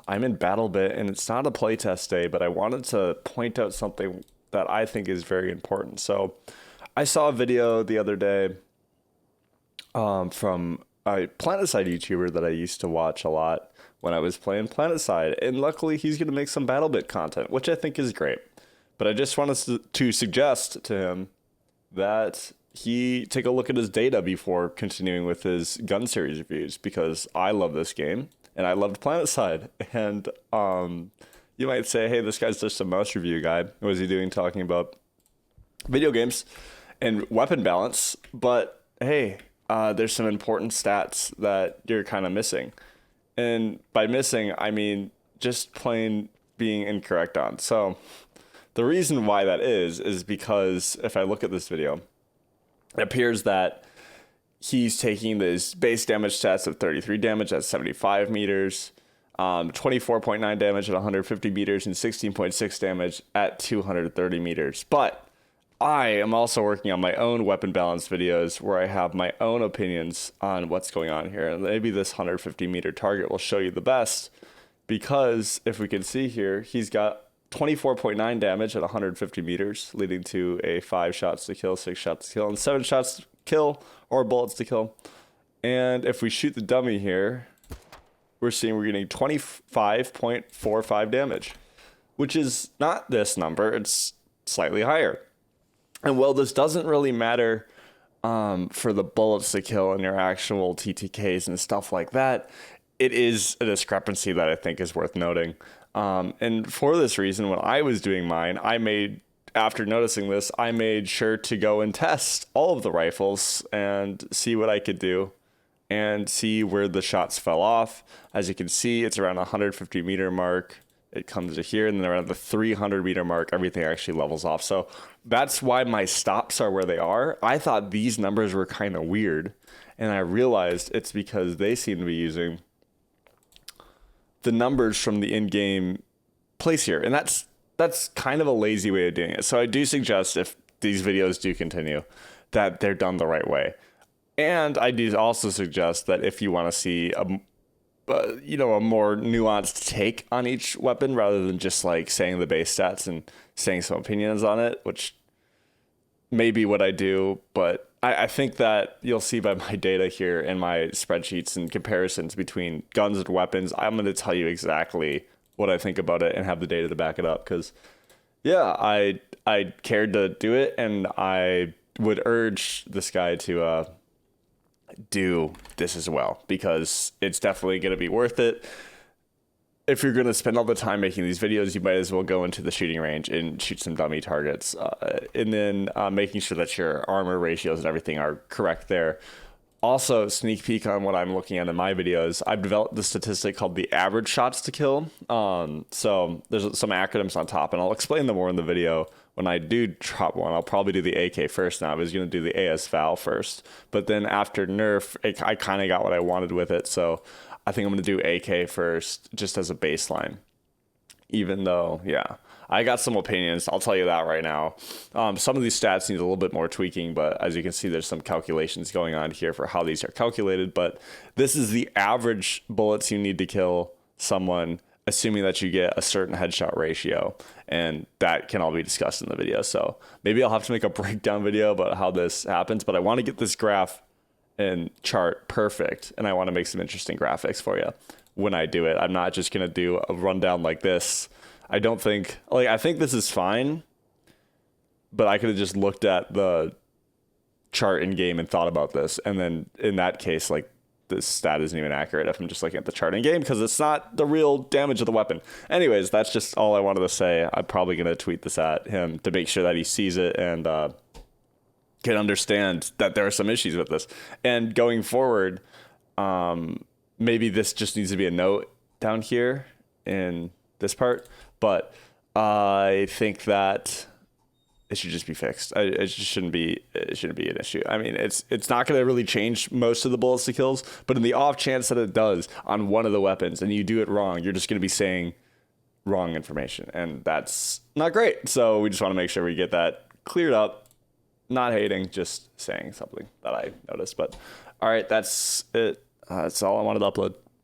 I'm in BattleBit, and it's not a playtest day, but I wanted to point out something that I think is very important. So I saw a video the other day from a PlanetSide YouTuber that I used to watch a lot when I was playing PlanetSide, and luckily he's going to make some BattleBit content, which I think is great. But I just wanted to suggest to him that he take a look at his data before continuing with his gun series reviews, because I love this game and I loved PlanetSide. And you might say, hey, this guy's just a mouse review guy. What is he doing talking about video games and weapon balance? But hey, there's some important stats that you're kind of missing. And by missing, I mean just plain being incorrect on. So the reason why that is because if I look at this video, it appears that he's taking this base damage stats of 33 damage at 75 meters, 24.9 damage at 150 meters, and 16.6 damage at 230 meters. But I am also working on my own weapon balance videos where I have my own opinions on what's going on here. And maybe this 150 meter target will show you the best, because if we can see here, he's got 24.9 damage at 150 meters, leading to a 5 shots to kill, 6 shots to kill, and 7 shots to kill, or bullets to kill. And if we shoot the dummy here, we're seeing we're getting 25.45 damage, which is not this number, it's slightly higher. And while this doesn't really matter for the bullets to kill and your actual TTKs and stuff like that, it is a discrepancy that I think is worth noting. And for this reason, when I was doing mine, after noticing this, I made sure to go and test all of the rifles and see what I could do and see where the shots fell off. As you can see, it's around 150 meter mark. It comes to here, and then around the 300 meter mark, everything actually levels off. So that's why my stops are where they are. I thought these numbers were kind of weird, and I realized it's because they seem to be using the numbers from the in-game place here. And that's kind of a lazy way of doing it. So I do suggest, if these videos do continue, that they're done the right way. And I do also suggest that if you want to see a more nuanced take on each weapon, rather than just like saying the base stats and saying some opinions on it, which may be what I do, but I think that you'll see by my data here and my spreadsheets and comparisons between guns and weapons, I'm going to tell you exactly what I think about it and have the data to back it up. Because, yeah, I cared to do it, and I would urge this guy to do this as well, because it's definitely going to be worth it. If you're going to spend all the time making these videos, you might as well go into the shooting range and shoot some dummy targets, and then making sure that your armor ratios and everything are correct there. Also, sneak peek on what I'm looking at in my videos, I've developed the statistic called the average shots to kill. So there's some acronyms on top, and I'll explain them more in the video. When I do drop one, I'll probably do the AK first. Now I was going to do the AS-Val first, but then after nerf, I kind of got what I wanted with it. So I think I'm going to do AK first, just as a baseline. Even though, yeah, I got some opinions. I'll tell you that right now. Some of these stats need a little bit more tweaking, but as you can see, there's some calculations going on here for how these are calculated. But this is the average bullets you need to kill someone, assuming that you get a certain headshot ratio, and that can all be discussed in the video. So maybe I'll have to make a breakdown video about how this happens, but I want to get this graph and chart perfect, and I want to make some interesting graphics for you when I do it. I'm not just going to do a rundown like this. I think this is fine, but I could have just looked at the chart in game and thought about this, and then in that case, like, this stat isn't even accurate if I'm just looking at the chart in game, because it's not the real damage of the weapon. Anyways, that's just all I wanted to say. I'm probably going to tweet this at him to make sure that he sees it and can understand that there are some issues with this. And going forward, maybe this just needs to be a note down here in this part, but I think that it should just be fixed. It just shouldn't be an issue. I mean, it's not going to really change most of the bullets to kills, but in the off chance that it does on one of the weapons and you do it wrong, you're just going to be saying wrong information, and that's not great. So we just want to make sure we get that cleared up. Not hating, just saying something that I noticed. But all right, that's it. That's all I wanted to upload.